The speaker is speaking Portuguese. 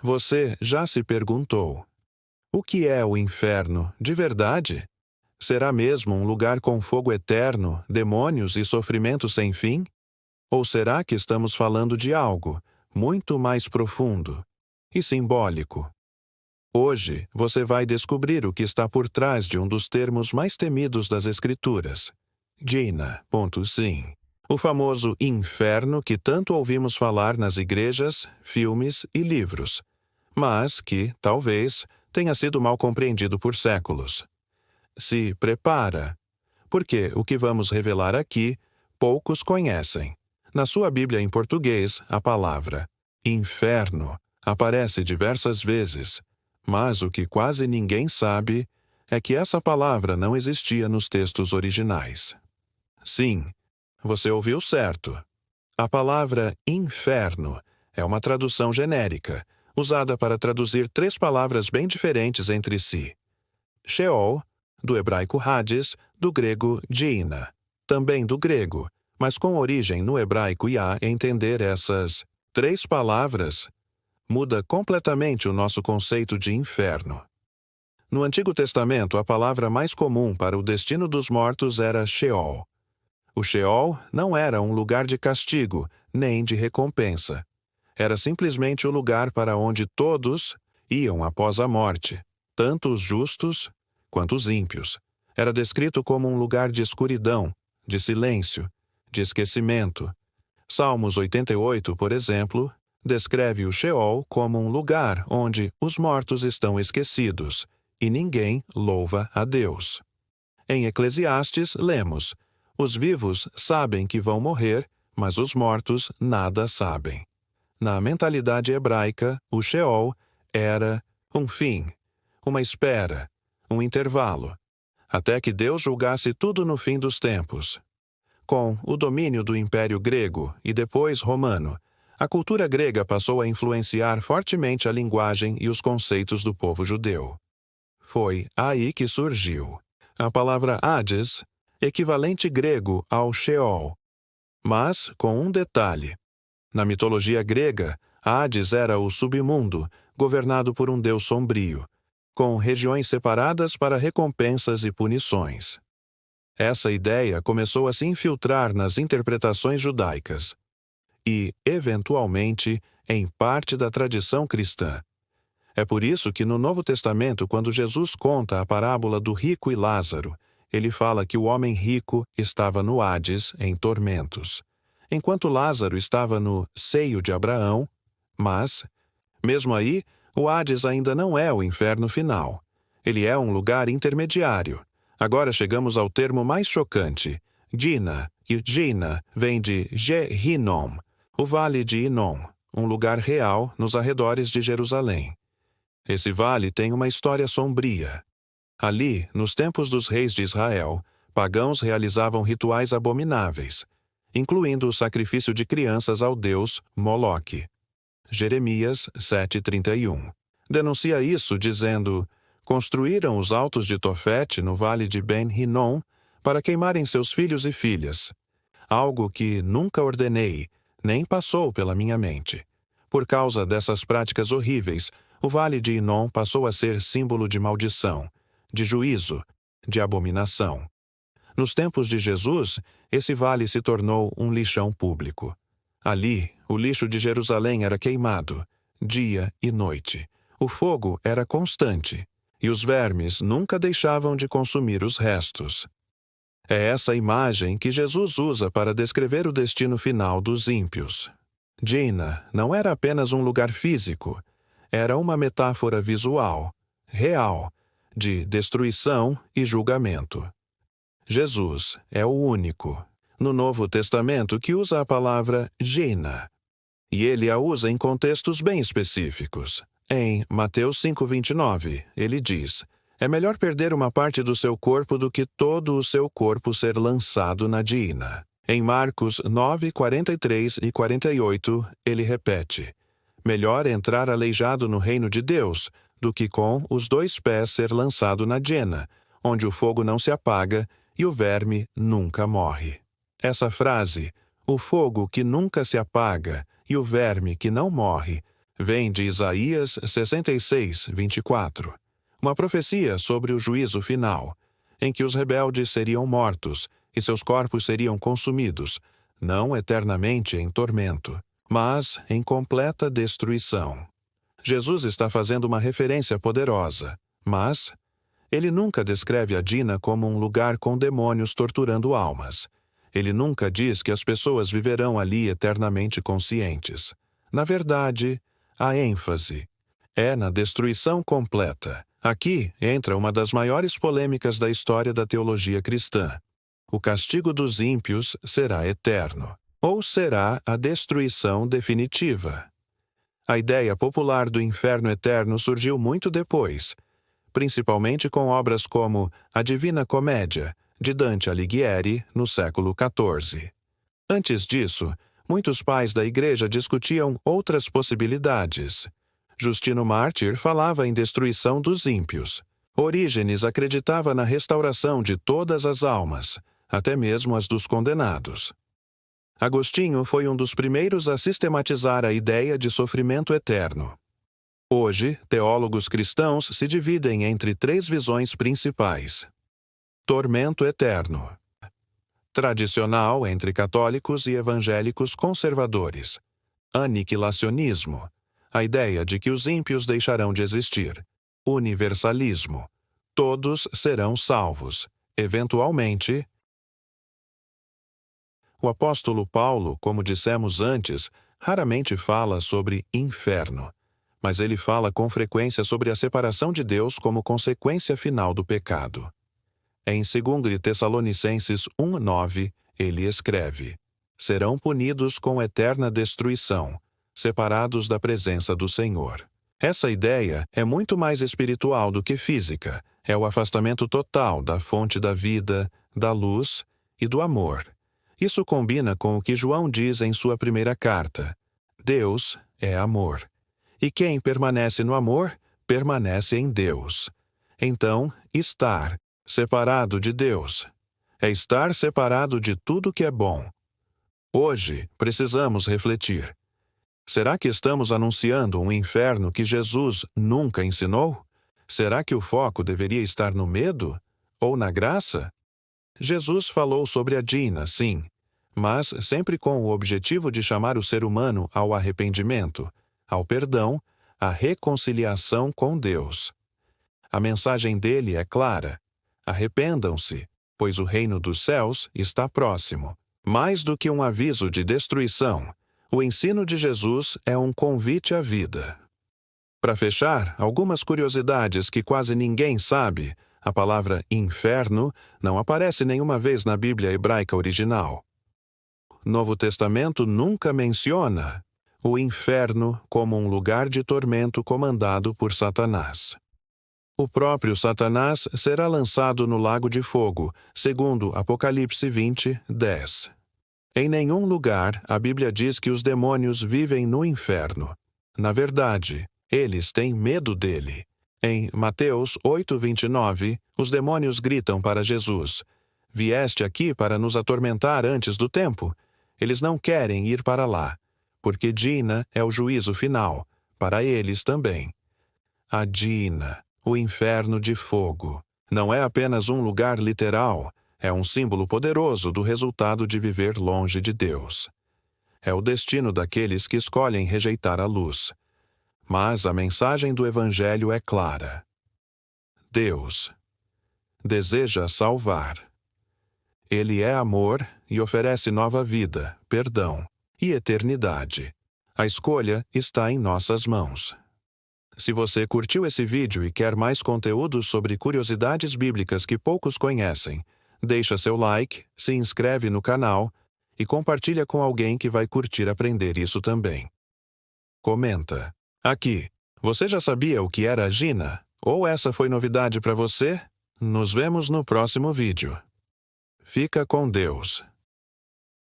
Você já se perguntou: o que é o inferno, de verdade? Será mesmo um lugar com fogo eterno, demônios e sofrimento sem fim? Ou será que estamos falando de algo muito mais profundo e simbólico? Hoje, você vai descobrir o que está por trás de um dos termos mais temidos das Escrituras. Sim. O famoso inferno que tanto ouvimos falar nas igrejas, filmes e livros, mas que, talvez, tenha sido mal compreendido por séculos. Se prepara, porque o que vamos revelar aqui, poucos conhecem. Na sua Bíblia em português, a palavra inferno aparece diversas vezes, mas o que quase ninguém sabe é que essa palavra não existia nos textos originais. Sim, você ouviu certo. A palavra inferno é uma tradução genérica, usada para traduzir três palavras bem diferentes entre si. Sheol, do hebraico Hades, do grego Geina, também do grego, mas com origem no hebraico e entender essas três palavras muda completamente o nosso conceito de inferno. No Antigo Testamento, a palavra mais comum para o destino dos mortos era Sheol. O Sheol não era um lugar de castigo, nem de recompensa. Era simplesmente o lugar para onde todos iam após a morte, tanto os justos quanto os ímpios. Era descrito como um lugar de escuridão, de silêncio, de esquecimento. Salmos 88, por exemplo, descreve o Sheol como um lugar onde os mortos estão esquecidos e ninguém louva a Deus. Em Eclesiastes, lemos: os vivos sabem que vão morrer, mas os mortos nada sabem. Na mentalidade hebraica, o Sheol era um fim, uma espera, um intervalo, até que Deus julgasse tudo no fim dos tempos. Com o domínio do Império Grego e depois Romano, a cultura grega passou a influenciar fortemente a linguagem e os conceitos do povo judeu. Foi aí que surgiu a palavra Hades, equivalente grego ao Sheol. Mas com um detalhe. Na mitologia grega, Hades era o submundo, governado por um deus sombrio, com regiões separadas para recompensas e punições. Essa ideia começou a se infiltrar nas interpretações judaicas e, eventualmente, em parte da tradição cristã. É por isso que no Novo Testamento, quando Jesus conta a parábola do rico e Lázaro, ele fala que o homem rico estava no Hades em tormentos, enquanto Lázaro estava no seio de Abraão, mas, mesmo aí, o Hades ainda não é o inferno final. Ele é um lugar intermediário. Agora chegamos ao termo mais chocante. Gina, e Gina vem de Gehinnom, o vale de Inom, um lugar real nos arredores de Jerusalém. Esse vale tem uma história sombria. Ali, nos tempos dos reis de Israel, pagãos realizavam rituais abomináveis, incluindo o sacrifício de crianças ao deus Moloque. Jeremias 7:31. Denuncia isso dizendo: construíram os altos de Tofete no vale de Ben-Hinnom para queimarem seus filhos e filhas. Algo que nunca ordenei, nem passou pela minha mente. Por causa dessas práticas horríveis, o vale de Inom passou a ser símbolo de maldição, de juízo, de abominação. Nos tempos de Jesus, esse vale se tornou um lixão público. Ali, o lixo de Jerusalém era queimado, dia e noite. O fogo era constante, e os vermes nunca deixavam de consumir os restos. É essa imagem que Jesus usa para descrever o destino final dos ímpios. Gina não era apenas um lugar físico, era uma metáfora visual, real, de destruição e julgamento. Jesus é o único, no Novo Testamento, que usa a palavra Gina, e ele a usa em contextos bem específicos. Em Mateus 5:29, ele diz: é melhor perder uma parte do seu corpo do que todo o seu corpo ser lançado na Gina. Em Marcos 9:43 e 48, ele repete: melhor entrar aleijado no reino de Deus do que com os 2 pés ser lançado na Gena, onde o fogo não se apaga e o verme nunca morre. Essa frase, o fogo que nunca se apaga e o verme que não morre, Vem de Isaías 66, 24, uma profecia sobre o juízo final, em que os rebeldes seriam mortos e seus corpos seriam consumidos, não eternamente em tormento, mas em completa destruição. Jesus está fazendo uma referência poderosa, mas ele nunca descreve a Dina como um lugar com demônios torturando almas. Ele nunca diz que as pessoas viverão ali eternamente conscientes. Na verdade, a ênfase é na destruição completa. Aqui entra uma das maiores polêmicas da história da teologia cristã. O castigo dos ímpios será eterno, ou será a destruição definitiva? A ideia popular do inferno eterno surgiu muito depois, principalmente com obras como A Divina Comédia, de Dante Alighieri, no século XIV. Antes disso, muitos pais da Igreja discutiam outras possibilidades. Justino Mártir falava em destruição dos ímpios. Orígenes acreditava na restauração de todas as almas, até mesmo as dos condenados. Agostinho foi um dos primeiros a sistematizar a ideia de sofrimento eterno. Hoje, teólogos cristãos se dividem entre três visões principais. Tormento eterno. Tradicional entre católicos e evangélicos conservadores. Aniquilacionismo. A ideia de que os ímpios deixarão de existir. Universalismo. Todos serão salvos. Eventualmente. O apóstolo Paulo, como dissemos antes, raramente fala sobre inferno, mas ele fala com frequência sobre a separação de Deus como consequência final do pecado. Em 2 Tessalonicenses 1:9, ele escreve: serão punidos com eterna destruição, separados da presença do Senhor. Essa ideia é muito mais espiritual do que física. É o afastamento total da fonte da vida, da luz e do amor. Isso combina com o que João diz em sua primeira carta: Deus é amor. E quem permanece no amor, permanece em Deus. Então, estar separado de Deus é estar separado de tudo que é bom. Hoje, precisamos refletir. Será que estamos anunciando um inferno que Jesus nunca ensinou? Será que o foco deveria estar no medo ou na graça? Jesus falou sobre a Dina, sim, mas sempre com o objetivo de chamar o ser humano ao arrependimento, ao perdão, à reconciliação com Deus. A mensagem dele é clara: arrependam-se, pois o reino dos céus está próximo. Mais do que um aviso de destruição, o ensino de Jesus é um convite à vida. Para fechar, algumas curiosidades que quase ninguém sabe. A palavra inferno não aparece nenhuma vez na Bíblia hebraica original. O Novo Testamento nunca menciona o inferno como um lugar de tormento comandado por Satanás. O próprio Satanás será lançado no lago de fogo, segundo Apocalipse 20:10. Em nenhum lugar a Bíblia diz que os demônios vivem no inferno. Na verdade, eles têm medo dele. Em Mateus 8:29, os demônios gritam para Jesus: vieste aqui para nos atormentar antes do tempo? Eles não querem ir para lá, porque Dina é o juízo final, para eles também. A Dina, o inferno de fogo, não é apenas um lugar literal, é um símbolo poderoso do resultado de viver longe de Deus. É o destino daqueles que escolhem rejeitar a luz. Mas a mensagem do Evangelho é clara. Deus deseja salvar. Ele é amor e oferece nova vida, perdão e eternidade. A escolha está em nossas mãos. Se você curtiu esse vídeo e quer mais conteúdo sobre curiosidades bíblicas que poucos conhecem, deixa seu like, se inscreve no canal e compartilha com alguém que vai curtir aprender isso também. Comenta. Aqui, você já sabia o que era a Dina? Ou essa foi novidade para você? Nos vemos no próximo vídeo. Fica com Deus.